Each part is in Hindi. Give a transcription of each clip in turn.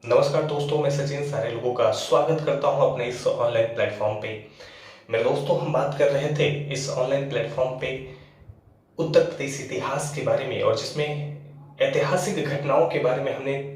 नमस्कार दोस्तों, मैं सचिन सारे लोगों का स्वागत करता हूं अपने इस ऑनलाइन प्लेटफॉर्म पे। मेरे दोस्तों, हम बात कर रहे थे इस ऑनलाइन प्लेटफॉर्म पे उत्तर प्रदेश इतिहास के बारे में, और जिसमें ऐतिहासिक घटनाओं के बारे में हमने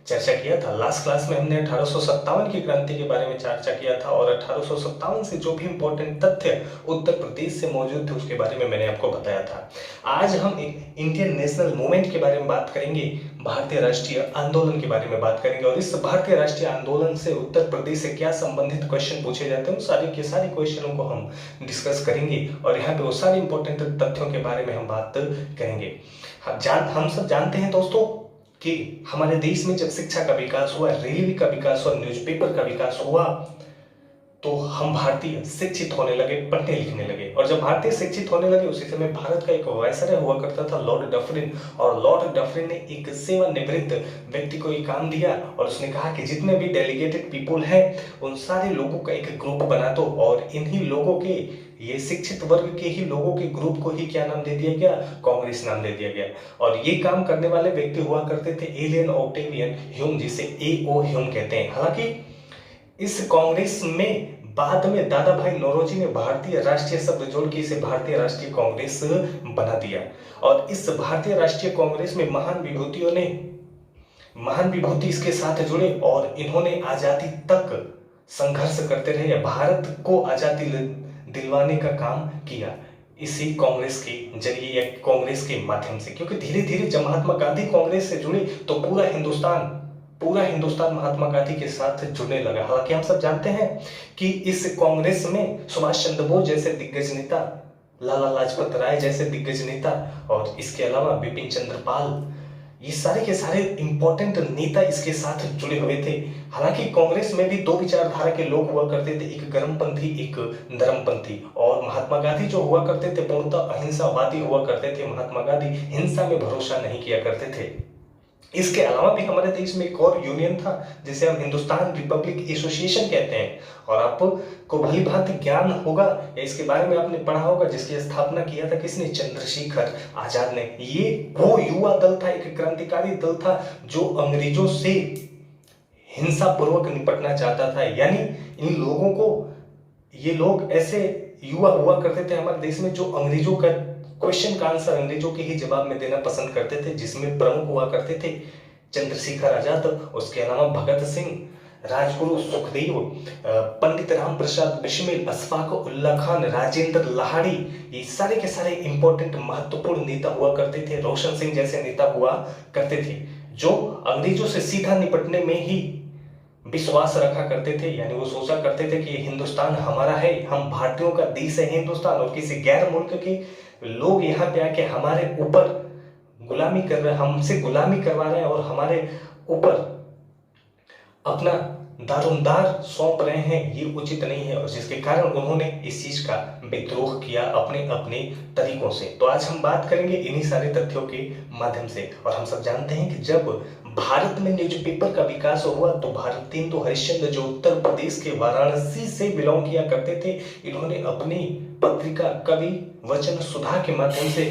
चर्चा किया था। लास्ट क्लास में हमने 1857 की क्रांति के बारे में चर्चा किया था, और 1857 से जो भी इंपॉर्टेंट तथ्य उत्तर प्रदेश से मौजूद थे उसके बारे में मैंने आपको बताया था। आज हम एक इंडियन नेशनल मूवमेंट के बारे में बात करेंगे, भारतीय राष्ट्रीय आंदोलन के बारे में बात करेंगे, और इस भारतीय राष्ट्रीय आंदोलन से उत्तर प्रदेश से क्या संबंधित क्वेश्चन पूछे जाते हैं उन सारे के सारे क्वेश्चनों को हम डिस्कस करेंगे, और यहाँ पे वो सारे इंपॉर्टेंट तथ्यों के बारे में हम बात करेंगे। हम सब जानते हैं दोस्तों कि हमारे देश में जब शिक्षा का विकास हुआ, रेलवे का विकास हुआ, न्यूज़पेपर का विकास हुआ, तो हम भारतीय शिक्षित होने लगे, पढ़ने लिखने लगे। और जब भारतीय शिक्षित होने लगे उसी समय भारत का एक वायसराय हुआ करता था, लॉर्ड डफरिन। और लॉर्ड डफरिन ने एक सेवानिवृत्त व्यक्ति को ये काम दिया, और उसने कहा कि जितने भी डेलीगेटेड पीपुल हैं उन सारे लोगों का एक ग्रुप बना दो, और इन्हीं लोगों के, ये शिक्षित वर्ग के ही लोगों के ग्रुप को ही क्या नाम दे दिया गया? कांग्रेस नाम दे दिया गया। और ये काम करने वाले व्यक्ति हुआ करते थे एलियन ऑक्टेवियन ह्यूम, जिसे A.O. ह्यूम कहते हैं। हालांकि इस कांग्रेस में बाद में दादा भाई नौरोजी ने भारतीय राष्ट्रीय शब्द जोड़ के इसे भारतीय राष्ट्रीय कांग्रेस बना दिया। और इस भारतीय राष्ट्रीय कांग्रेस में महान विभूति इसके साथ जुड़े, और इन्होंने आजादी तक संघर्ष करते रहे, भारत को आजादी दिलवाने का काम किया इसी कांग्रेस के जरिए या कांग्रेस के माध्यम से। क्योंकि धीरे धीरे जब महात्मा गांधी कांग्रेस से जुड़े तो पूरा हिंदुस्तान महात्मा गांधी के साथ जुड़ने लगा। हालांकि हम सब जानते हैं कि इस कांग्रेस में सुभाष चंद्र बोस जैसे दिग्गज नेता, लाला लाजपत राय जैसे दिग्गज नेता, और इसके अलावा बिपिन चंद्र पाल, ये सारे के सारे इंपॉर्टेंट नेता इसके साथ जुड़े हुए थे। हालांकि कांग्रेस में भी दो विचारधारा के लोग हुआ करते थे, एक गर्मपंथी, एक नरमपंथी। और महात्मा गांधी जो हुआ करते थे पूर्णतः अहिंसावादी हुआ करते थे। महात्मा गांधी हिंसा में भरोसा नहीं किया करते थे। इसके अलावा भी हमारे देश में एक और यूनियन था जिसे हम हिंदुस्तान रिपब्लिक एसोसिएशन कहते हैं, और आपको भली भांति ज्ञान होगा या इसके बारे में आपने पढ़ा होगा, जिसकी स्थापना किया था किसने? चंद्रशेखर आजाद ने। ये वो युवा दल था, एक क्रांतिकारी दल था जो अंग्रेजों से हिंसा पूर्वक निपटना चाहता था। यानी इन लोगों को, ये लोग ऐसे युवा हुआ करते थे हमारे देश में जो अंग्रेजों का क्वेश्चन का आंसर अंग्रेजों के ही जवाब में देना पसंद करते थे, जिसमें प्रमुख हुआ करते थे चंद्रशेखर आजाद, उसके अलावा भगत सिंह, राजगुरु सुखदेव, पंडित राम प्रसाद बिस्मिल, अशफाक उल्ला खान, राजेंद्र लाहिड़ी, ये सारे के सारे इंपॉर्टेंट महत्वपूर्ण नेता हुआ करते थे। रोशन सिंह जैसे नेता हुआ करते थे जो अंग्रेजों से सीधा निपटने में ही विश्वास रखा करते थे। यानी वो सोचा करते थे कि हिंदुस्तान हमारा है, हम भारतीयों का देश है हिंदुस्तान, और किसी गैर मुल्क के लोग यहाँ पे आके हमारे ऊपर गुलामी कर रहे हैं, हमसे गुलामी करवा रहे हैं, और हमारे ऊपर अपना दारोमदार सौंप रहे हैं, ये उचित नहीं है। और जिसके कारण उन्होंने इस चीज का विद्रोह किया अपने अपने तरीकों से। तो आज हम बात करेंगे इन्हीं सारे तथ्यों के माध्यम से। और हम सब जानते हैं कि जब भारत में न्यूज़पेपर का विकास हुआ तो भारतेंदु हरिश्चंद्र जो उत्तर प्रदेश के वाराणसी से बिलोंग किया करते थे, इन्होंने अपनी पत्रिका कवि वचन सुधा के माध्यम से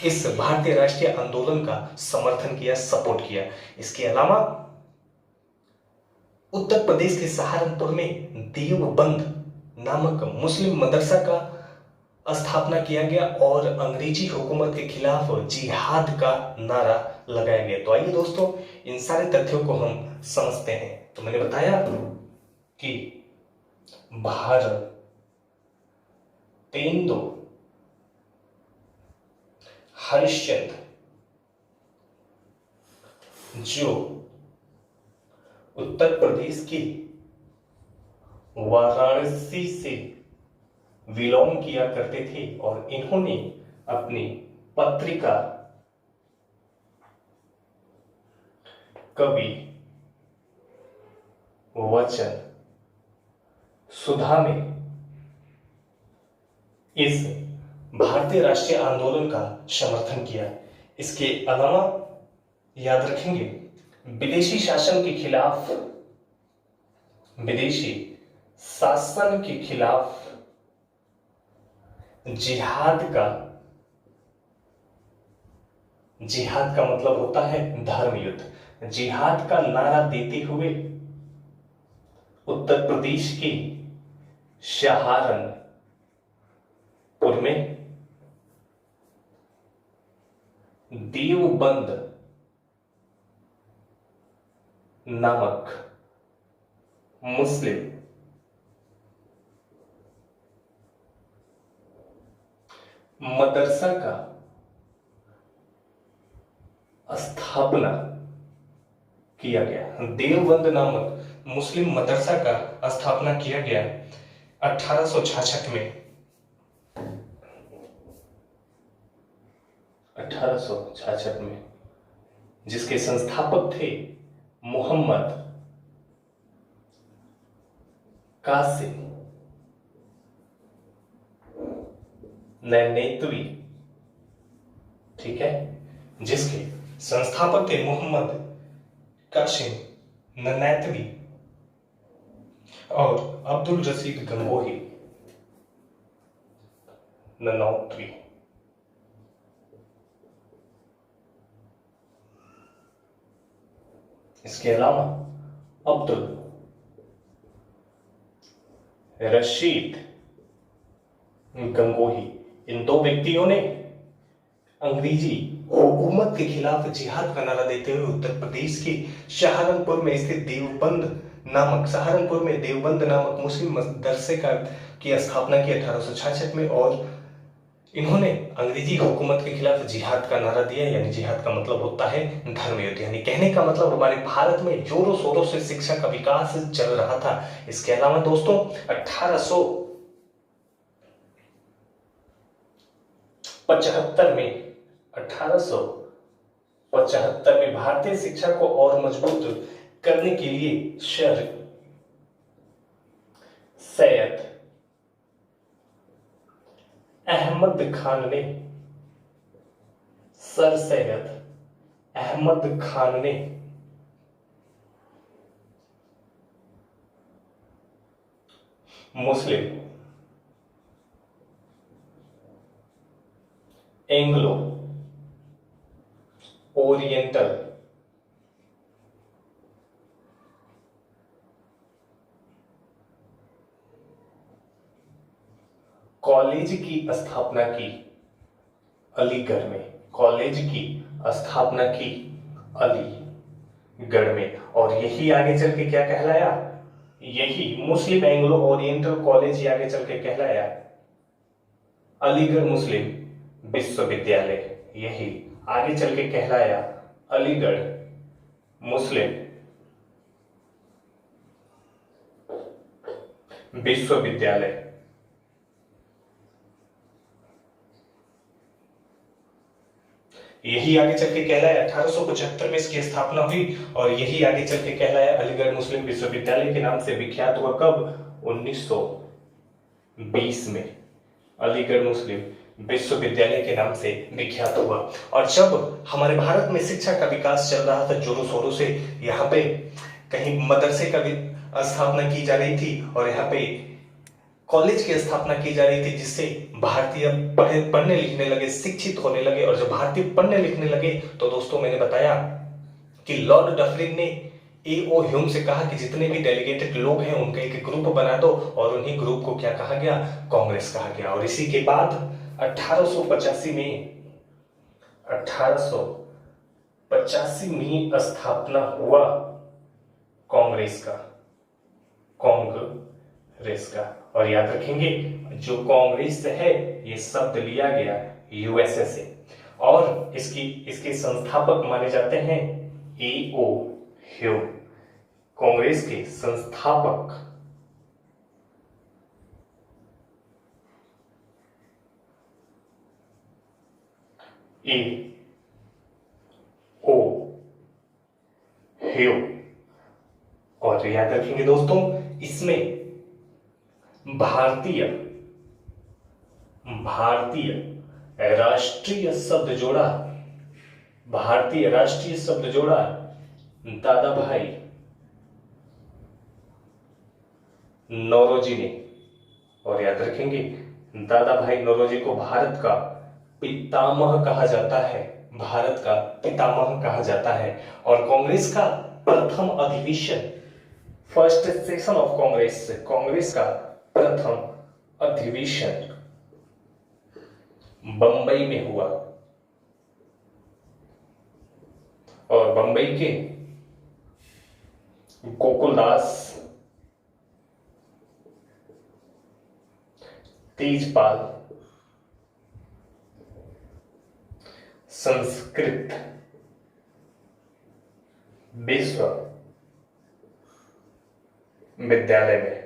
इस भारतीय राष्ट्रीय आंदोलन का समर्थन किया, सपोर्ट किया। इसके अलावा उत्तर प्रदेश के सहारनपुर में देवबंद नामक मुस्लिम मदरसा का स्थापना किया गया, और अंग्रेजी हुकूमत के खिलाफ जिहाद का नारा लगाया गया। तो आइए दोस्तों, इन सारे तथ्यों को हम समझते हैं। तो मैंने बताया कि भारतेंदु हरिश्चंद्र जो उत्तर प्रदेश के वाराणसी से बिलोंग किया करते थे, और इन्होंने अपनी पत्रिका कवि वचन सुधा में इस भारतीय राष्ट्रीय आंदोलन का समर्थन किया। इसके अलावा याद रखेंगे, विदेशी शासन के खिलाफ, विदेशी शासन के खिलाफ जिहाद का मतलब होता है धर्म युद्ध। जिहाद का नारा देते हुए उत्तर प्रदेश के सहारनपुर में देवबंद नामक मुस्लिम मदरसा का स्थापना किया गया। देवबंद नामक मुस्लिम मदरसा का स्थापना किया गया 1866 में। 1866 में, जिसके संस्थापक थे मोहम्मद कासिम नैनेतवी, ठीक है, जिसके संस्थापक थे मोहम्मद कासिम नैनेतवी और अब्दुल रशीद गंगोही ननौतवी। इसके अलावा अब्दुल रशीद गंगोही, इन दो व्यक्तियों ने अंग्रेजी हुकूमत के खिलाफ जिहाद का नारा देते हुए उत्तर प्रदेश के सहारनपुर में स्थित सहारनपुर में देवबंद नामक मुस्लिम मदरसे की स्थापना की 1866 में। और इन्होंने अंग्रेजी हुकूमत के खिलाफ जिहाद का नारा दिया, यानी जिहाद का मतलब होता है धर्म युद्ध, यानी कहने का मतलब हमारे भारत में जोरों शोरों से शिक्षा का विकास चल रहा था। इसके अलावा दोस्तों 1875 में भारतीय शिक्षा को और मजबूत करने के लिए सर सैयद अहमद खान ने मुस्लिम एंग्लो ओरिएंटल कॉलेज की स्थापना की अलीगढ़ में, और यही आगे चल के क्या कहलाया, यही मुस्लिम एंग्लो ओरिएंटल कॉलेज ही आगे चल के कहलाया अलीगढ़ मुस्लिम विश्वविद्यालय। यही आगे चल के कहलाया अलीगढ़ मुस्लिम विश्वविद्यालय। यही आगे चल के कहलाया 1875 में इसकी स्थापना हुई, और यही आगे चल के कहलाया अलीगढ़ मुस्लिम विश्वविद्यालय के नाम से विख्यात हुआ। कब? 1920 में अलीगढ़ मुस्लिम विश्वविद्यालय के नाम से विख्यात हुआ। और जब हमारे भारत में शिक्षा का विकास चल रहा था जोरों शोरों से, यहाँ पे कहीं मदरसे का भी स्थापना की जा रही थी और यहाँ पे कॉलेज की स्थापना की जा रही थी, जिससे भारतीय पढ़ने लिखने लगे, शिक्षित होने लगे। और जब भारतीय पढ़ने लिखने लगे तो दोस्तों मैंने बताया कि लॉर्ड डफरिन ने A.O. ह्यूम से कहा कि जितने भी डेलीगेटेड लोग हैं उनका एक ग्रुप बना दो, और उन्हीं ग्रुप को क्या कहा गया? कांग्रेस कहा गया। और इसी के बाद 1885 में स्थापना हुआ कांग्रेस का। और याद रखेंगे जो कांग्रेस है ये शब्द लिया गया यूएसए से, और इसके संस्थापक माने जाते हैं A.O. ह्यूम। कांग्रेस के संस्थापक A.O. ह्यूम। और याद रखेंगे दोस्तों, इसमें भारतीय राष्ट्रीय शब्द जोड़ा दादा भाई नौरोजी ने। और याद रखेंगे दादा भाई नौरोजी को भारत का पितामह कहा जाता है। भारत का पितामह कहा जाता है। और कांग्रेस का प्रथम अधिवेशन, first session of Congress, Congress का प्रथम अधिवेशन बंबई में हुआ। और बंबई के गोकुलदास तेजपाल संस्कृत विश्वविद्यालय में,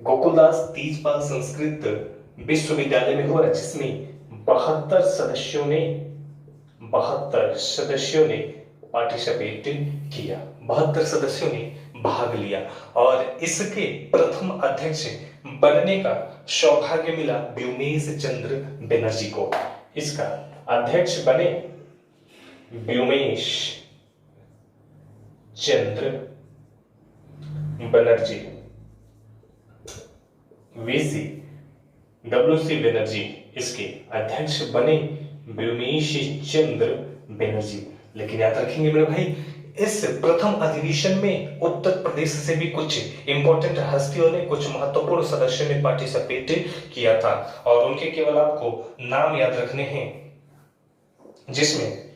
गोकुलदास तेजपाल संस्कृत विश्वविद्यालय में हुआ, जिसमें 72 सदस्यों ने पार्टिसिपेट किया, 72 सदस्यों ने भाग लिया। और इसके प्रथम अध्यक्ष बनने का सौभाग्य मिला व्योमेश चंद्र बनर्जी को। इसका अध्यक्ष बने व्योमेश चंद्र बनर्जी, वीसी डब्ल्यूसी बनर्जी, इसके अध्यक्ष बने व्योमेश चंद्र बनर्जी। लेकिन याद रखेंगे मेरे भाई, इस प्रथम अधिवेशन में उत्तर प्रदेश से भी कुछ इंपॉर्टेंट हस्तियों ने, कुछ महत्वपूर्ण सदस्यों ने पार्टिसिपेट किया था। और उनके केवल आपको नाम याद रखने हैं, जिसमें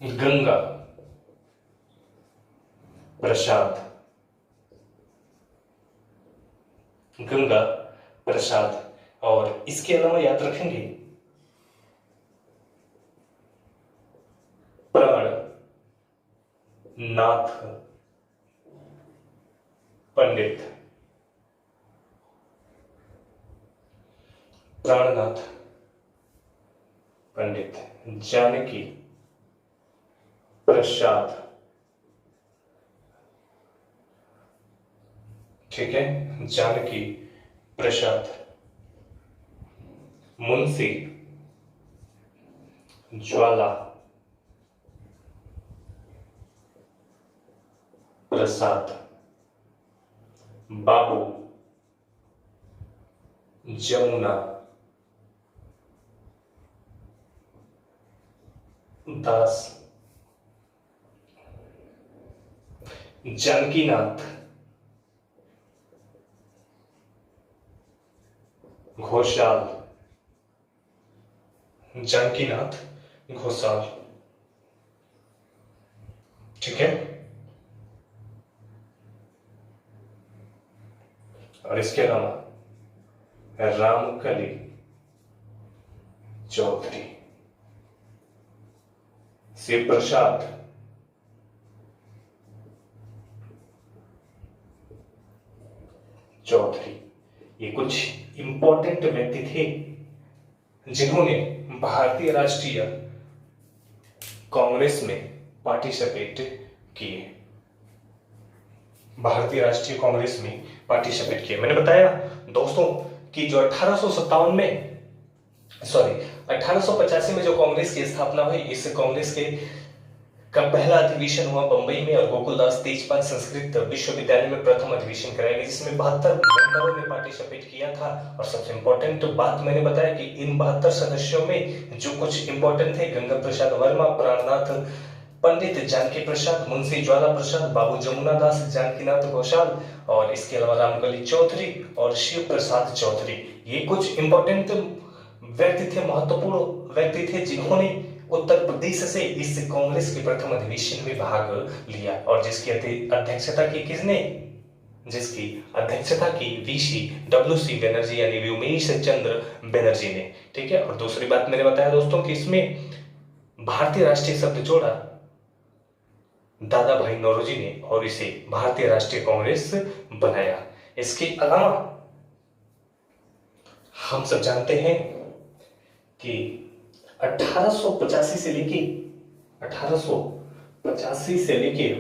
गंगा प्रसाद, गंगा प्रसाद, और इसके अलावा याद रखेंगे नाथ पंडित, प्राणनाथ पंडित, जानकी प्रसाद, ठीक है, जानकी प्रसाद, मुंशी ज्वाला प्रसाद, बाबू जमुना दास, जानकीनाथ घोषाल, जानकीनाथ घोषाल, ठीक है। और इसके अलावा रामकली चौधरी, शिव प्रसाद चौधरी, ये कुछ इंपॉर्टेंट व्यक्ति थे जिन्होंने भारतीय राष्ट्रीय कांग्रेस में पार्टिसिपेट किए, भारतीय राष्ट्रीय कांग्रेस में पार्टिसिपेट किए। मैंने बताया दोस्तों कि जो 1885 में जो कांग्रेस की स्थापना हुई, इस कांग्रेस के का पहला अधिवेशन हुआ बंबई में, और गोकुलदास तेजपाल संस्कृत विश्वविद्यालय में प्रथम अधिवेशन कराया गया, जिसमें 72 मेंबरों ने पार्टिसिपेट किया था। और सबसे इंपॉर्टेंट बात मैंने बताया कि इन 72 सदस्यों में जो कुछ इंपॉर्टेंट थे, गंगा प्रसाद वर्मा, प्राणनाथ पंडित, जानकी प्रसाद, मुंशी ज्वाला प्रसाद, बाबू जमुना दास, जानकीनाथ घोषाल, और इसके अलावा रामकली चौधरी और शिव प्रसाद चौधरी, ये कुछ इंपॉर्टेंट व्यक्ति थे, महत्वपूर्ण व्यक्ति थे, जिन्होंने उत्तर प्रदेश से इस कांग्रेस के प्रथम अधिवेशन में भाग लिया। और जिसकी अध्यक्षता की किसने, जिसकी अध्यक्षता की वीसी डब्ल्यूसी बनर्जी यानी व्योमेश चंद्र बनर्जी ने, ठीक है। और दूसरी बात मैंने बताया दोस्तों कि इसमें भारतीय राष्ट्रीय शब्द जोड़ा दादा भाई नौरोजी ने, और इसे भारतीय राष्ट्रीय कांग्रेस बनाया। इसके अलावा हम सब जानते हैं कि 1885 से लेके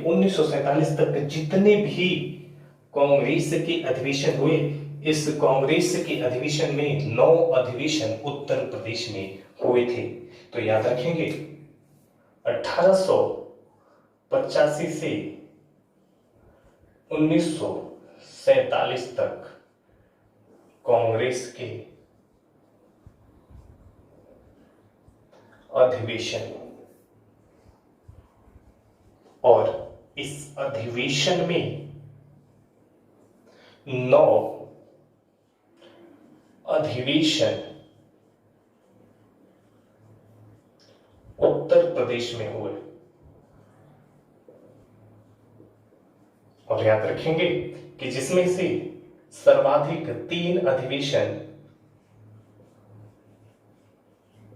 1947 तक जितने भी कांग्रेस के अधिवेशन हुए, इस कांग्रेस के अधिवेशन में 9 अधिवेशन उत्तर प्रदेश में हुए थे। तो याद रखेंगे 1885 से 1947 तक कांग्रेस के अधिवेशन। और इस अधिवेशन में 9 अधिवेशन उत्तर प्रदेश में हुए। और याद रखेंगे कि जिसमें से सर्वाधिक 3 अधिवेशन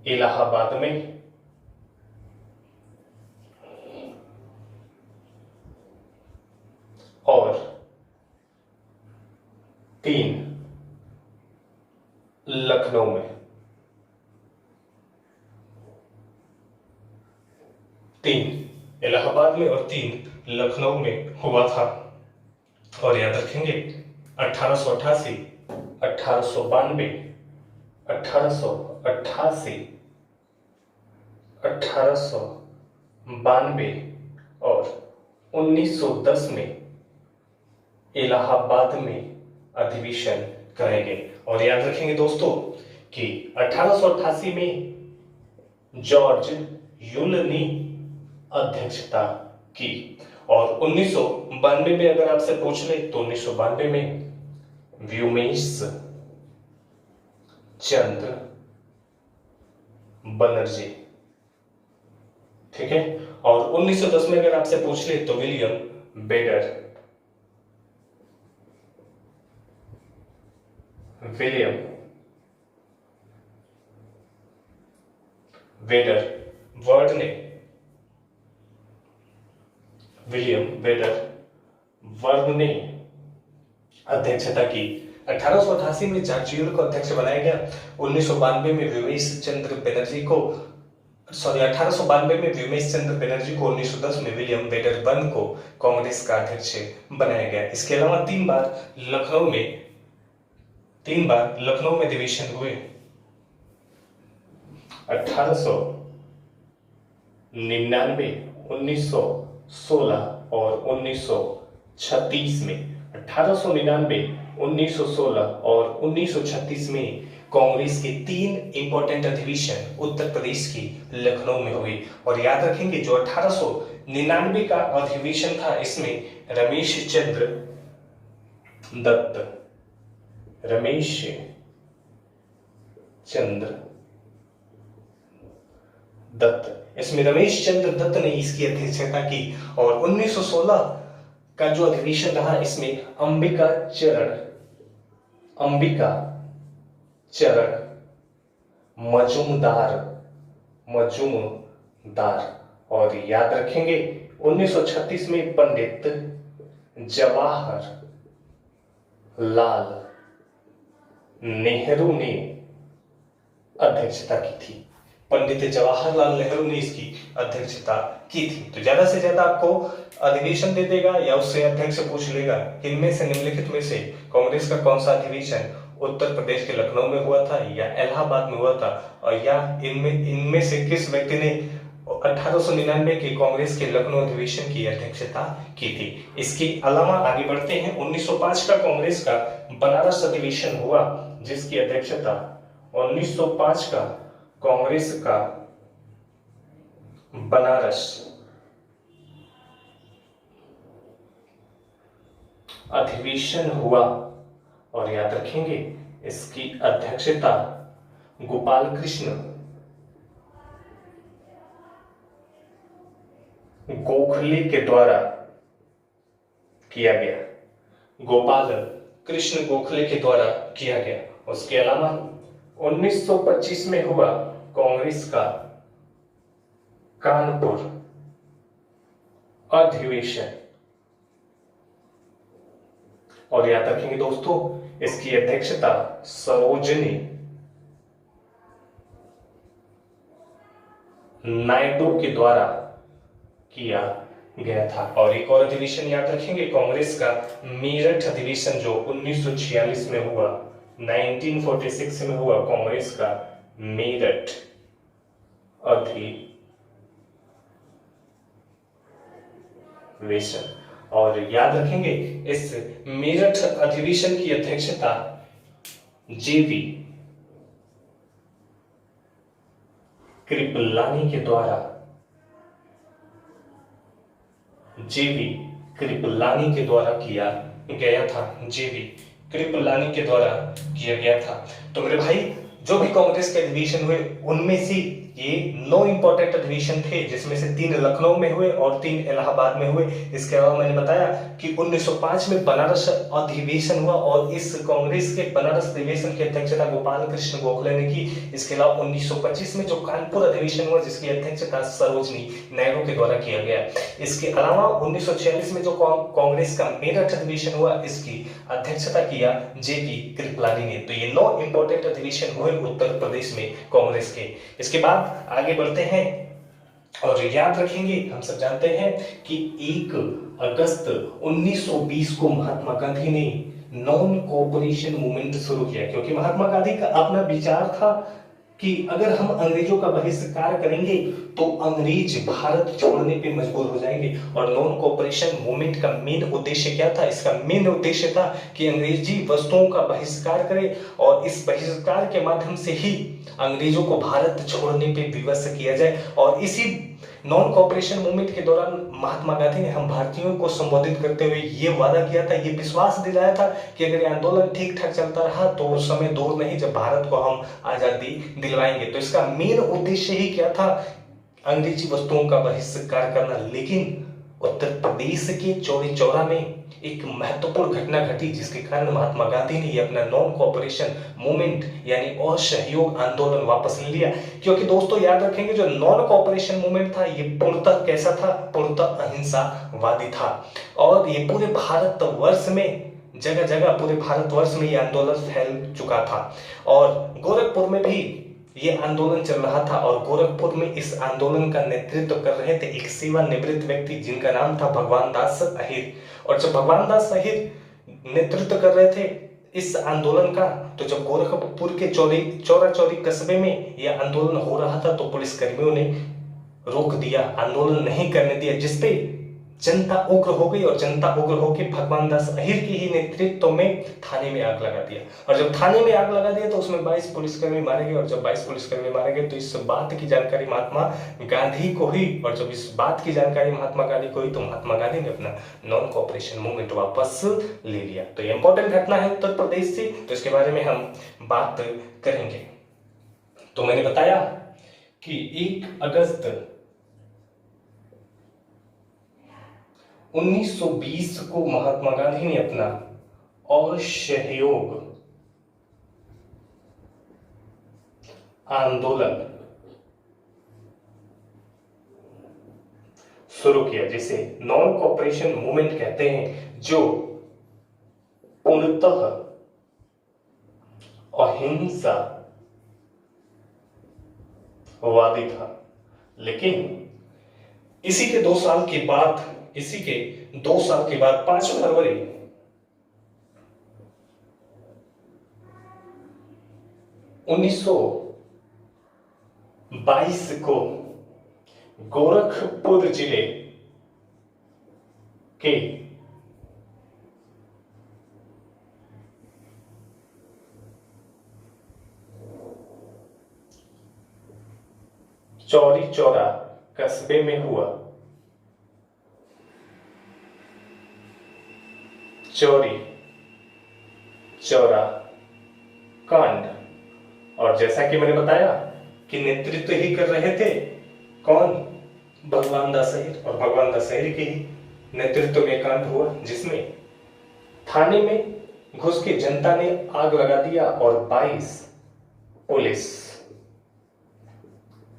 इलाहाबाद में, और 3 लखनऊ में। 3 इलाहाबाद में और 3 लखनऊ में हुआ था। और याद रखेंगे 1888, 1892, 1888, 1892 और 1910 में इलाहाबाद में अधिवेशन कराए गए। और याद रखेंगे दोस्तों कि 1888 में जॉर्ज यूल ने अध्यक्षता की। और 1992 में अगर आपसे पूछ ले तो 1992 में व्योमेश चंद्र बनर्जी, ठीक है। और 1910 में अगर आपसे पूछ ले तो विलियम बेडर, विलियम वेडर वर्ड ने, विलियम वेडर वर्ड ने अध्यक्षता की। 1888 में जॉर्ज यूल को अध्यक्ष बनाया गया। 1992 में व्योमेश चंद्र बनर्जी को 1910 में विलियम वेडर वन को कांग्रेस का अध्यक्ष बनाया गया। इसके अलावा 3 बार लखनऊ में अधिवेशन हुए। 1899, 1916 और 1936 में। 1899, 1916 और 1936 में कांग्रेस के 3 इंपॉर्टेंट अधिवेशन उत्तर प्रदेश की लखनऊ में हुए। और याद रखेंगे जो 1899 का अधिवेशन था, इसमें रमेश चंद्र दत्त, इसमें रमेश चंद्र दत्त ने इसकी अध्यक्षता की। और 1916 का जो अधिवेशन रहा, इसमें अंबिका चरण मजूमदार। और याद रखेंगे 1936 में पंडित जवाहरलाल नेहरू ने अध्यक्षता की थी। पंडित जवाहरलाल नेहरू ने इसकी अध्यक्षता की थी। तो ज्यादा से ज्यादा आपको अधिवेशन दे देगा या उससे अध्यक्ष पूछ लेगा, इनमें से निम्नलिखित में से कांग्रेस का कौन सा अधिवेशन उत्तर प्रदेश के लखनऊ में हुआ था या इलाहाबाद में हुआ था, और या इनमें से किस व्यक्ति ने 1899 के कांग्रेस के लखनऊ अधिवेशन की अध्यक्षता की थी। इसके अलावा आगे बढ़ते हैं। 1905 का कांग्रेस का बनारस अधिवेशन हुआ, जिसकी अध्यक्षता 1905 का कांग्रेस का बनारस अधिवेशन हुआ। और याद रखेंगे इसकी अध्यक्षता गोपाल कृष्ण गोखले के द्वारा किया गया। गोपाल कृष्ण गोखले के द्वारा किया गया। उसके अलावा 1925 में हुआ कांग्रेस का कानपुर अधिवेशन। और याद रखेंगे दोस्तों, इसकी अध्यक्षता सरोजिनी नायडू के द्वारा किया गया था। और एक और अधिवेशन याद रखेंगे कांग्रेस का मेरठ अधिवेशन, जो 1946 में हुआ, 1946 में हुआ कांग्रेस का मेरठ अधिवेशन। और याद रखेंगे इस मेरठ अधिवेशन की अध्यक्षता जेवी कृपलानी कृपलानी के द्वारा, जेबी कृपलानी के द्वारा किया गया था। जेबी कृपलानी के द्वारा किया गया था। तो मेरे भाई जो भी कांग्रेस के अधिवेशन हुए उनमें से ये 9 इंपॉर्टेंट अधिवेशन थे, जिसमें से 3 लखनऊ में हुए और 3 इलाहाबाद में हुए। इसके अलावा मैंने बताया कि 1905 में बनारस अधिवेशन हुआ और इस कांग्रेस के बनारस अधिवेशन की अध्यक्षता गोपाल कृष्ण गोखले ने की। इसके अलावा 1925 में जो कानपुर अधिवेशन हुआ जिसकी अध्यक्षता सरोजनी नायडू के द्वारा किया गया। इसके अलावा 1946 में जो कांग्रेस का मेरठ अधिवेशन हुआ इसकी अध्यक्षता किया जेपी कृपलानी ने। तो ये 9 इंपॉर्टेंट अधिवेशन हुए उत्तर प्रदेश में कांग्रेस के। इसके बाद आगे बढ़ते हैं और याद रखेंगे, हम सब जानते हैं कि 1 अगस्त 1920 को महात्मा गांधी ने नॉन कोऑपरेशन मूवमेंट शुरू किया, क्योंकि महात्मा गांधी का अपना विचार था कि अगर हम अंग्रेजों का बहिष्कार करेंगे तो अंग्रेज भारत छोड़ने पे मजबूर हो जाएंगे। और नॉन कोऑपरेशन मूवमेंट का मेन उद्देश्य क्या था? इसका मेन उद्देश्य था कि अंग्रेजी वस्तुओं का बहिष्कार करें और इस बहिष्कार के माध्यम से ही अंग्रेजों को भारत छोड़ने पे विवश किया जाए। और इसी नॉन कोऑपरेशन मूवमेंट के दौरान महात्मा गांधी ने हम भारतीयों को संबोधित करते हुए ये वादा किया था, ये विश्वास दिलाया था कि अगर ये आंदोलन ठीक ठाक चलता रहा तो उस समय दूर नहीं जब भारत को हम आजादी दिलवाएंगे। तो इसका मेन उद्देश्य ही क्या था? अंग्रेजी वस्तुओं का बहिष्कार करना। लेकिन उत्तर प्रदेश के चौरी चौरा में एक महत्वपूर्ण घटना घटी जिसके कारण महात्मा गांधी ने अपना नॉन कोऑपरेशन मूवमेंट यानी असहयोग आंदोलन वापस ले लिया। क्योंकि दोस्तों याद रखेंगे जो नॉन कोऑपरेशन मूवमेंट था ये पूर्णतः कैसा था? पूर्णतः अहिंसावादी था। और ये पूरे भारतवर्ष में जगह जगह पूरे भारतवर्ष में ये आंदोलन फैल चुका था। और गोरखपुर में भी ये आंदोलन चल रहा था और गोरखपुर में इस आंदोलन का नेतृत्व कर रहे थे एक सेवानिवृत्त व्यक्ति जिनका नाम था भगवान दास अहिर। और जब भगवान दास अहिर नेतृत्व कर रहे थे इस आंदोलन का, तो जब गोरखपुर के चौरा चौरी कस्बे में यह आंदोलन हो रहा था तो पुलिस कर्मियों ने रोक दिया, आंदोलन नहीं करने दिया, जिसपे जनता उग्र हो गई और जनता उग्र होकर भगवान दास अहिर के ही नेतृत्व में थाने में आग लगा दिया। और जब थाने में आग लगा दिया तो उसमें 22 पुलिसकर्मी मारे गए। और जब 22 पुलिसकर्मी मारे गए तो इस बात की जानकारी महात्मा गांधी को हुई। और जब इस बात की जानकारी महात्मा गांधी को हुई तो महात्मा गांधी ने अपना नॉन कोऑपरेशन मूवमेंट वापस ले लिया। तो ये इंपॉर्टेंट घटना है उत्तर प्रदेश से, तो इसके बारे में हम बात करेंगे। तो मैंने बताया कि 1 अगस्त 1920 को महात्मा गांधी ने अपना असहयोग आंदोलन शुरू किया, जिसे नॉन कोऑपरेशन मूवमेंट कहते हैं, जो पूर्णतः अहिंसावादी था। लेकिन इसी के 2 साल के बाद 5 फरवरी 1922 को गोरखपुर जिले के चौरी चौरा कस्बे में हुआ चौरी चौरा कांड। और जैसा कि मैंने बताया कि नेतृत्व ही कर रहे थे कौन? भगवान दास अहिर। और भगवान दास अहिर के ही नेतृत्व में कांड हुआ जिसमें थाने में घुस के जनता ने आग लगा दिया और 22 पुलिस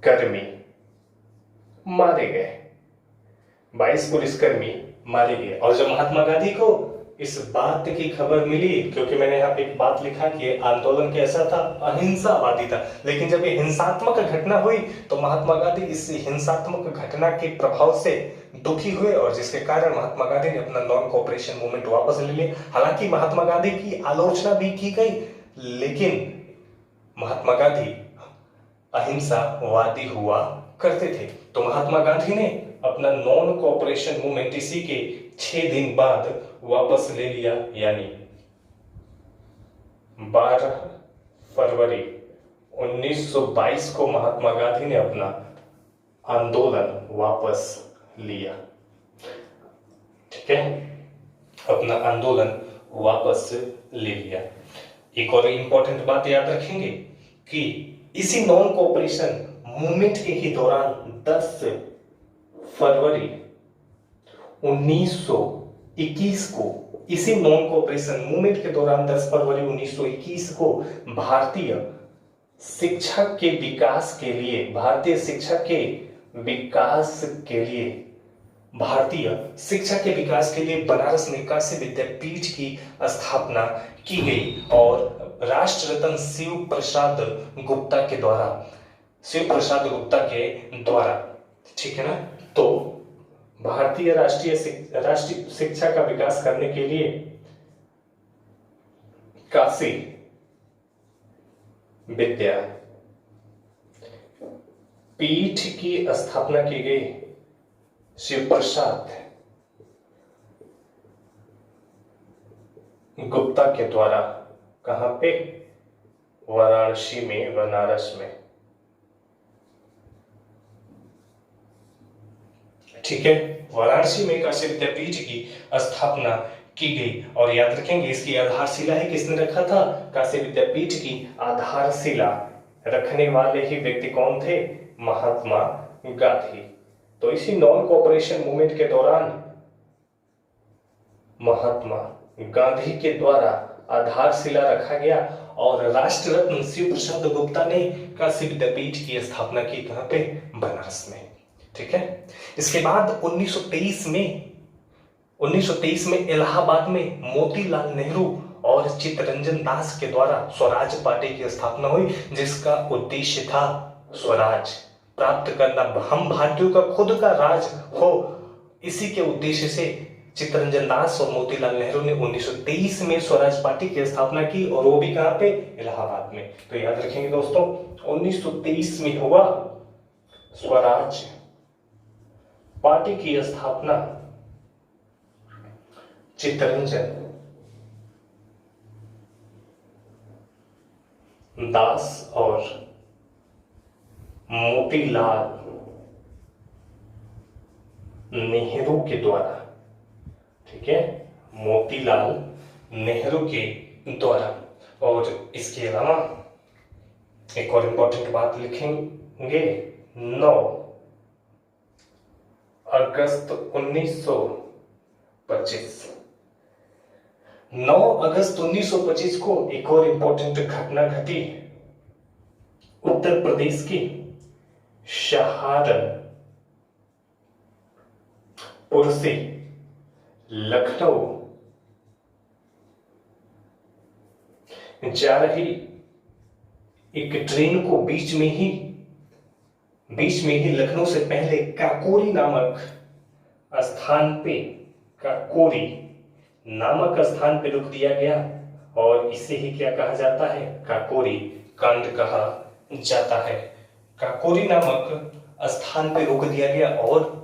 कर्मी मारे गए। 22 पुलिसकर्मी मारे गए। और जब महात्मा गांधी को इस बात की खबर मिली, क्योंकि मैंने यहाँ पे एक बात लिखा कि आंदोलन कैसा था? अहिंसावादी था। लेकिन जब ये हिंसात्मक घटना हुई तो महात्मा गांधी इस हिंसात्मक घटना के प्रभाव से दुखी हुए और जिसके कारण महात्मा गांधी ने अपना नॉन कोऑपरेशन मूवमेंट वापस ले लिया। हालांकि महात्मा गांधी की आलोचना भी की गई, लेकिन महात्मा गांधी अहिंसावादी हुआ करते थे। तो महात्मा गांधी ने अपना नॉन कोऑपरेशन मूवमेंट इसी के 6 दिन बाद वापस ले लिया, यानी 12 फरवरी 1922 को महात्मा गांधी ने अपना आंदोलन वापस लिया। ठीक है, अपना आंदोलन वापस ले लिया। एक और इम्पोर्टेंट बात याद रखेंगे कि इसी नॉन कोऑपरेशन मूवमेंट के ही दौरान 10 फरवरी 1921 को, इसी नॉन कोऑपरेशन मूवमेंट के दौरान 10 फरवरी 1921 को भारतीय शिक्षा के विकास के लिए, भारतीय शिक्षा के विकास के लिए, भारतीय शिक्षा के विकास के लिए बनारस में काशी विद्यापीठ की स्थापना की गई और राष्ट्र रत्न शिव प्रसाद गुप्ता के द्वारा, शिव प्रसाद गुप्ता के द्वारा, ठीक है ना। तो भारतीय राष्ट्रीय शिक्षा का विकास करने के लिए काशी विद्या पीठ की स्थापना की गई शिव प्रसाद गुप्ता के द्वारा। कहां पे? वाराणसी में, बनारस में। ठीक है, वाराणसी में काशी विद्यापीठ की स्थापना की गई। और याद रखेंगे इसकी आधारशिला है किसने रखा था? काशी विद्यापीठ की आधारशिला रखने वाले ही व्यक्ति कौन थे? महात्मा गांधी। तो इसी नॉन कोऑपरेशन मूवमेंट के दौरान महात्मा गांधी के द्वारा आधारशिला रखा गया और राष्ट्र रत्न शिव प्रसाद गुप्ता ने काशी विद्यापीठ की स्थापना की। कहां पे? बनारस में। ठीक है, इसके बाद 1923 में इलाहाबाद में मोतीलाल नेहरू और चित्तरंजन दास के द्वारा स्वराज पार्टी की स्थापना हुई, जिसका उद्देश्य था स्वराज प्राप्त करना, हम भारतीयों का खुद का राज हो। इसी के उद्देश्य से चित्तरंजन दास और मोतीलाल नेहरू ने 1923 में स्वराज पार्टी की स्थापना की और वो भी कहां पे? इलाहाबाद में। तो याद रखेंगे दोस्तों, 1923 में हुआ स्वराज पार्टी की स्थापना चित्तरंजन दास और मोतीलाल नेहरू के द्वारा। ठीक है, मोतीलाल नेहरू के द्वारा। और इसके अलावा एक और इंपॉर्टेंट बात लिखेंगे, 9 अगस्त 1925। 9 अगस्त 1925 को एक और इंपॉर्टेंट घटना घटी। उत्तर प्रदेश की सहारनपुर से लखनऊ जा रही एक ट्रेन को बीच में ही लखनऊ से पहले काकोरी नामक स्थान पे रुक दिया गया और इसे ही क्या कहा जाता है? काकोरी कांड कहा जाता है। काकोरी नामक स्थान पे रोक दिया गया। और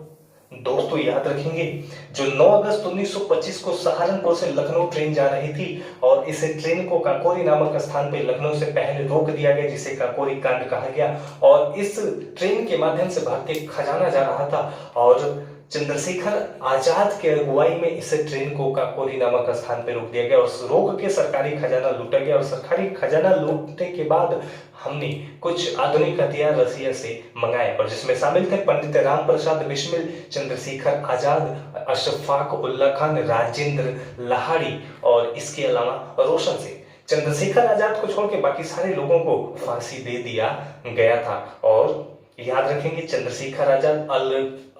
दोस्तों याद रखेंगे, जो 9 अगस्त 1925 को सहारनपुर से लखनऊ ट्रेन जा रही थी और इस ट्रेन को काकोरी नामक स्थान पे लखनऊ से पहले रोक दिया गया, जिसे काकोरी कांड कहा गया। और इस ट्रेन के माध्यम से भारतीय खजाना जा रहा था और चंद्रशेखर आजाद के अगुवाई में इस ट्रेन को काकोरी नामक स्थान पर रोक दिया गया और रोक के सरकारी खजाना लूटा गया। और सरकारी खजाना लूटने के बाद हमने कुछ आधुनिक हथियार रसिया से मंगाए और जिसमें शामिल थे पंडित राम प्रसाद बिस्मिल, चंद्रशेखर आजाद, अशफाक उल्ला खान, राजेंद्र लाहिड़ी और इसके अलावा रोशन सिंह। चंद्रशेखर आजाद को छोड़ के बाकी सारे लोगों को फांसी दे दिया गया था। और याद रखेंगे, चंद्रशेखर आजाद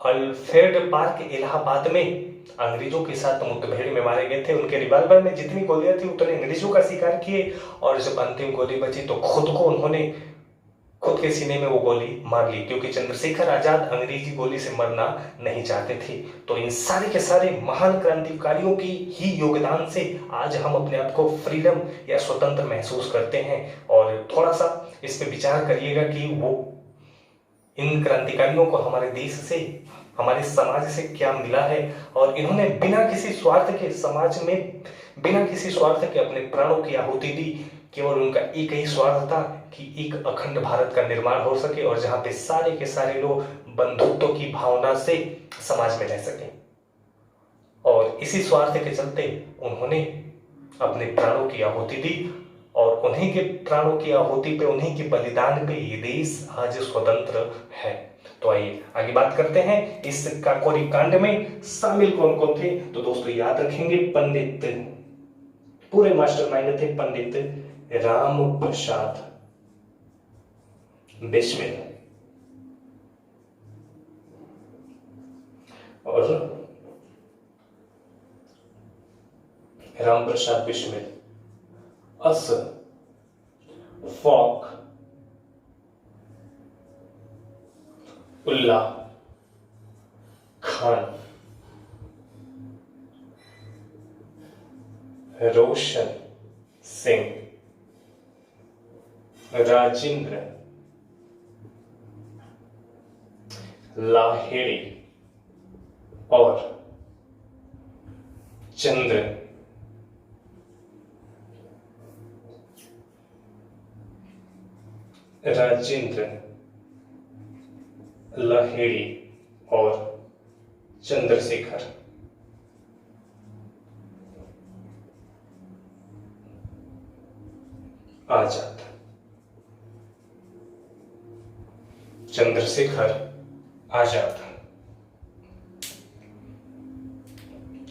अल्फ्रेड पार्क इलाहाबाद में अंग्रेजों के साथ मुठभेड़ में मारे गए थे। उनके रिवाल्वर में जितनी गोलियां थी उतने अंग्रेजों का शिकार किए और जब अंतिम गोली बची तो उन्होंने खुद के सीने में वो गोली मार ली, क्योंकि चंद्रशेखर आजाद अंग्रेजी गोली से मरना नहीं चाहते थे। तो इन सारे के सारे महान क्रांतिकारियों की ही योगदान से आज हम अपने आप को फ्रीडम या स्वतंत्र महसूस करते हैं। और थोड़ा सा इस पे विचार करिएगा कि वो इन क्रांतिकारियों को हमारे देश से, हमारे समाज से क्या मिला है। और इन्होंने बिना किसी स्वार्थ के समाज में, बिना किसी स्वार्थ के अपने प्राणों की आहुति दी। केवल उनका एक ही स्वार्थ था कि एक अखंड भारत का निर्माण हो सके और जहां पे सारे के सारे लोग बंधुत्व की भावना से समाज में रह सके। और इसी स्वार्थ के चलते उन्होंने अपने प्राणों की आहुति दी और उन्हीं के प्राणों की आहुति पे, उन्हीं के बलिदान पे ये देश आज स्वतंत्र है। तो आइए आगे बात करते हैं इस काकोरी कांड में शामिल कौन कौन थे। तो दोस्तों याद रखेंगे, पंडित, पूरे मास्टरमाइंड थे पंडित राम प्रसाद बिस्मिल और राम प्रसाद बिस्मिल, अशफाक उल्लाह खान, रोशन सिंह, राजेंद्र लाहिड़ी और चंद्र राजेंद्र लाहिड़ी और चंद्रशेखर आजाद। चंद्रशेखर आजाद,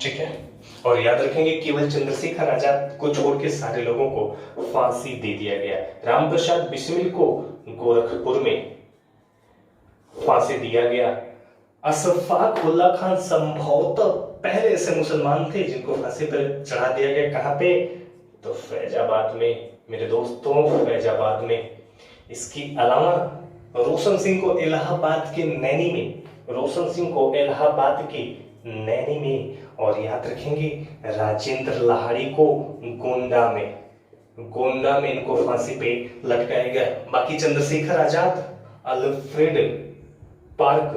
ठीक है। और याद रखेंगे केवल चंद्रशेखर आजाद को छोड़ के सारे लोगों को फांसी दे दिया गया। राम प्रसाद बिस्मिल को गोरखपुर में फांसी दिया गया। अशफाक उल्लाह खान संभवतः पहले ऐसे मुसलमान थे जिनको फांसी पर चढ़ा दिया गया। कहां पे? तो फैजाबाद में मेरे दोस्तों, फैजाबाद में। इसके अलावा रोशन सिंह को इलाहाबाद के नैनी में, रोशन सिंह को इलाहाबाद के नैनी में, और याद रखेंगे राजेंद्र लाहिड़ी को गोंडा में, गोंडा में इनको फांसी पे लटकाया गया। बाकी Chandrashekhar Azad Alfred Park,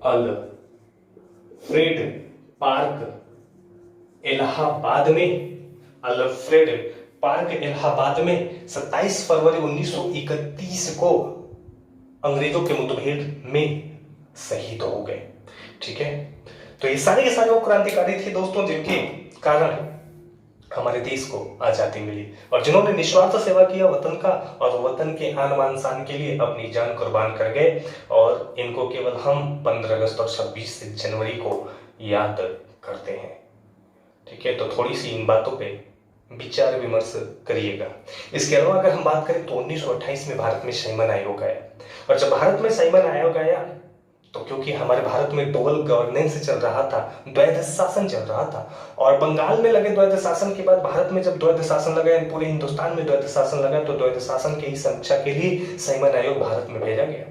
Alfred Park Allahabad में, अल्फ्रेड पार्क इलाहाबाद में 27 फरवरी 1931 को अंग्रेजों के मुठभेड़ में शहीद हो गए। ठीक है, तो ये सारे के सारे वो क्रांतिकारी थे दोस्तों जिनके कारण हमारे देश को आजादी मिली और जिन्होंने निस्वार्थ सेवा किया वतन का और वतन के आन बान शान के लिए अपनी जान कुर्बान कर गए। और इनको केवल हम 15 अगस्त और 26 जनवरी को याद करते हैं। ठीक है, तो थोड़ी सी इन बातों पे विचार विमर्श करिएगा। इसके अलावा अगर हम बात करें तो 1928 में भारत में साइमन आयोग आया और जब भारत में साइमन आयोग आया तो क्योंकि हमारे भारत में डुअल गवर्नेंस चल रहा था, द्वैध शासन चल रहा था और बंगाल में लगे द्वैध शासन के बाद भारत में जब द्वैध शासन लगा, पूरे हिंदुस्तान में द्वैध शासन लगा, तो द्वैध शासन की समीक्षा के लिए साइमन आयोग भारत में भेजा गया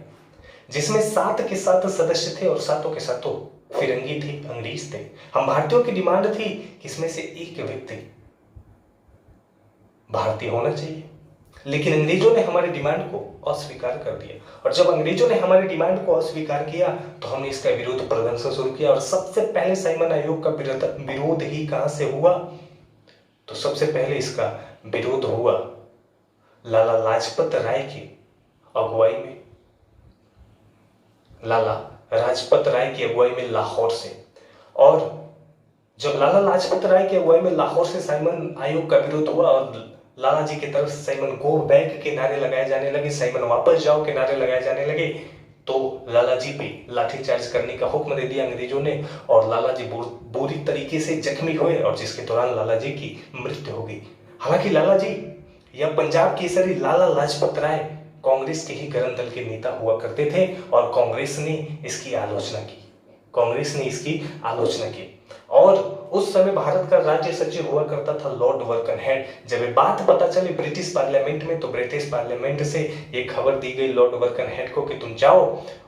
जिसमें 7 के 7 सदस्य थे और सातों के सातों फिरंगी थे, अंग्रेज थे। हम भारतीयों की डिमांड थी कि इसमें से एक व्यक्ति भारतीय होना चाहिए, लेकिन अंग्रेजों ने हमारी डिमांड को अस्वीकार कर दिया और जब अंग्रेजों ने हमारी डिमांड को अस्वीकार किया तो हमने इसका विरोध प्रदर्शन शुरू किया। और सबसे पहले साइमन आयोग का विरोध ही कहां से हुआ? तो सबसे पहले इसका विरोध हुआ लाला लाजपत राय की अगुवाई में, लाला लाजपत राय की अगुवाई में लाहौर से। और जब लाला लाजपत राय की अगुवाई में लाहौर से साइमन आयोग का विरोध हुआ और लाला जी की तरफ से साइमन गो बैक के नारे लगाए जाने लगे, साइमन वापस जाओ के नारे लगाए जाने लगे, तो लाला जी पे लाठीचार्ज करने का हुक्म दे दिया अंग्रेजों ने और लाला जी बुरी तरीके से जख्मी हुए और जिसके दौरान लाला जी की मृत्यु हो गई। हालांकि लाला जी या पंजाब केसरी लाला लाजपत राय कांग्रेस के ही गरम दल के नेता हुआ करते थे और कांग्रेस ने इसकी आलोचना की, कांग्रेस ने इसकी आलोचना की। और उस समय भारत का राज्य सचिव हुआ करता था लॉर्ड वर्कनहेड। जब ये बात पता चली ब्रिटिश पार्लियामेंट में तो ब्रिटिश पार्लियामेंट से ये खबर दी गई लॉर्ड वर्कनहेड को कि तुम जाओ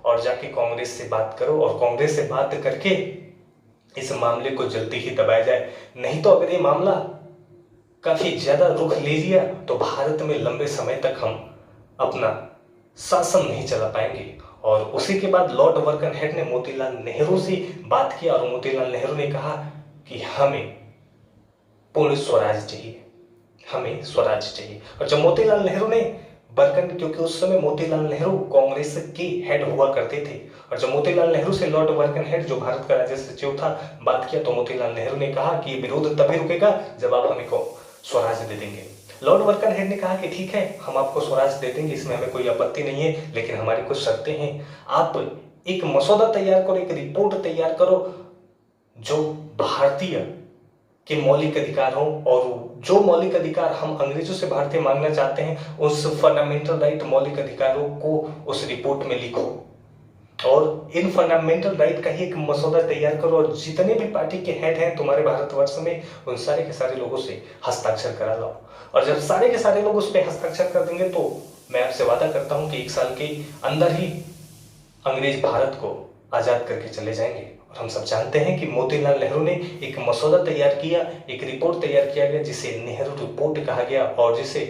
और जाके कांग्रेस से बात करो और कांग्रेस से बात करके इस मामले को जल्दी ही दबाया जाए, नहीं तो अगर ये मामला काफी ज्यादा रुख ले लिया तो भारत में लंबे समय तक हम अपना शासन नहीं चला पाएंगे। और उसी के बाद लॉर्ड वर्कनहेड ने मोतीलाल नेहरू से बात की और मोतीलाल नेहरू ने कहा कि हमें पूर्ण स्वराज चाहिए, हमें स्वराज चाहिए। और जब मोतीलाल नेहरू ने वर्कन, क्योंकि उस समय मोतीलाल नेहरू कांग्रेस के हेड हुआ करते थे। और जब मोतीलाल नेहरू से लॉर्ड वर्कन हेड, जो भारत का राज्य सचिव था, बात किया तो मोतीलाल नेहरू ने कहा कि ये विरोध तभी रुकेगा जब आप हमें को स्वराज दे देंगे। लॉर्ड वर्कन हेड ने कहा कि ठीक है, हम आपको स्वराज दे देंगे, इसमें हमें कोई आपत्ति नहीं है, लेकिन हमारी कुछ शर्तें हैं। आप एक मसौदा तैयार करो, एक रिपोर्ट तैयार करो जो भारतीय के मौलिक अधिकार हो, और जो मौलिक अधिकार हम अंग्रेजों से भारतीय मांगना चाहते हैं, उस फंडामेंटल राइट, मौलिक अधिकारों को उस रिपोर्ट में लिखो, और इन फंडामेंटल राइट का ही एक मसौदा तैयार करो, और जितने भी पार्टी के हेड हैं तुम्हारे भारतवर्ष में, उन सारे के सारे लोगों से हस्ताक्षर करा लो। और जब सारे के सारे लोग उस पर हस्ताक्षर कर देंगे तो मैं आपसे वादा करता हूं कि 1 साल के अंदर ही अंग्रेज भारत को आजाद करके चले जाएंगे। और हम सब जानते हैं कि मोतीलाल नेहरू ने एक मसौदा तैयार किया, एक रिपोर्ट तैयार किया गया, जिसे नेहरू रिपोर्ट कहा गया, और जिसे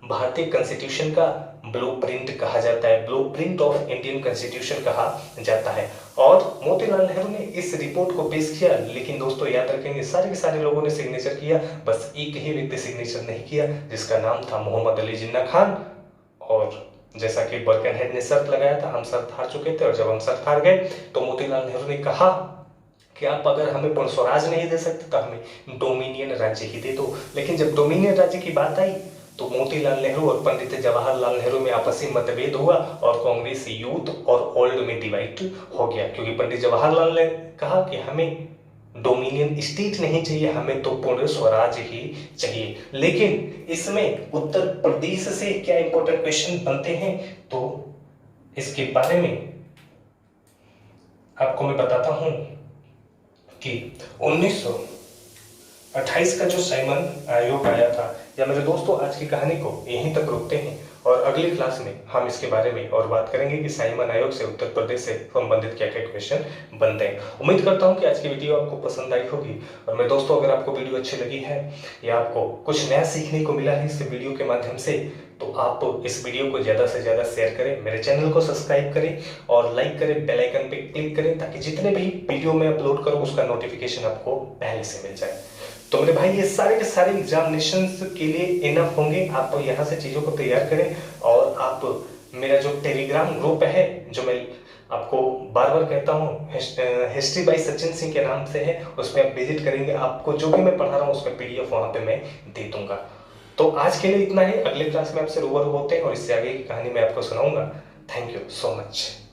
भारतीय कॉन्स्टिट्यूशन का ब्लूप्रिंट कहा जाता है, ब्लूप्रिंट ऑफ इंडियन कॉन्स्टिट्यूशन कहा जाता है। और मोतीलाल नेहरू ने इस रिपोर्ट को पेश किया, लेकिन दोस्तों याद रखेंगे सारे के सारे लोगों ने सिग्नेचर किया, बस एक ही व्यक्ति सिग्नेचर नहीं किया, जिसका नाम था मोहम्मद अली जिन्ना खान। और जैसा कि वर्कन हेड ने शर्त लगाया था, हम शर्त हार चुके थे, और जब हम शर्त हार गए तो मोतीलाल नेहरू ने कहा कि आप अगर हमें पूर्ण स्वराज नहीं दे सकते तो हमें डोमिनियन राज्य ही दे दो। लेकिन जब डोमिनियन राज्य की बात आई तो मोतीलाल नेहरू और पंडित जवाहरलाल नेहरू में आपसी मतभेद हुआ, और कांग्रेस यूथ और ओल्ड में डिवाइड हो गया, क्योंकि पंडित जवाहरलाल ने कहा कि हमें डोमिनियन स्टेट नहीं चाहिए, हमें तो पूर्ण स्वराज ही चाहिए। लेकिन इसमें उत्तर प्रदेश से क्या इंपॉर्टेंट क्वेश्चन बनते हैं, तो इसके बारे में आपको मैं बताता हूं कि 1928 का जो साइमन आयोग आया था। या मेरे दोस्तों, आज की कहानी को यहीं तक रोकते हैं, और अगली क्लास में हम इसके बारे में और बात करेंगे कि साइमन आयोग से उत्तर प्रदेश से संबंधित क्या क्या क्वेश्चन बनते हैं। उम्मीद करता हूं कि आज की वीडियो आपको पसंद आई होगी। और मेरे दोस्तों, अगर आपको वीडियो अच्छी लगी है या आपको कुछ नया सीखने को मिला है इस वीडियो के माध्यम से, तो आप इस वीडियो को ज़्यादा से ज़्यादा शेयर करें, मेरे चैनल को सब्सक्राइब करें और लाइक करें, बेल आइकन पे क्लिक करें, ताकि जितने भी वीडियो मैं अपलोड करूं उसका नोटिफिकेशन आपको पहले से मिल जाए। तो मेरे भाई, ये सारे के सारे एग्जामिनेशंस के लिए इनफ होंगे। आप तो यहाँ से चीज़ों को तैयार करें, और आप मेरा जो टेलीग्राम ग्रुप है, जो मैं आपको बार बार कहता हूँ, हिस्ट्री बाय सचिन सिंह के नाम से है, उसमें आप विजिट करेंगे, आपको जो भी मैं पढ़ा रहा हूँ उसका PDF वहाँ पे मैं दे दूंगा। तो आज के लिए इतना है, अगले क्लास में आपसे रूबरू होते हैं और इससे आगे की कहानी मैं आपको सुनाऊंगा। Thank you so much.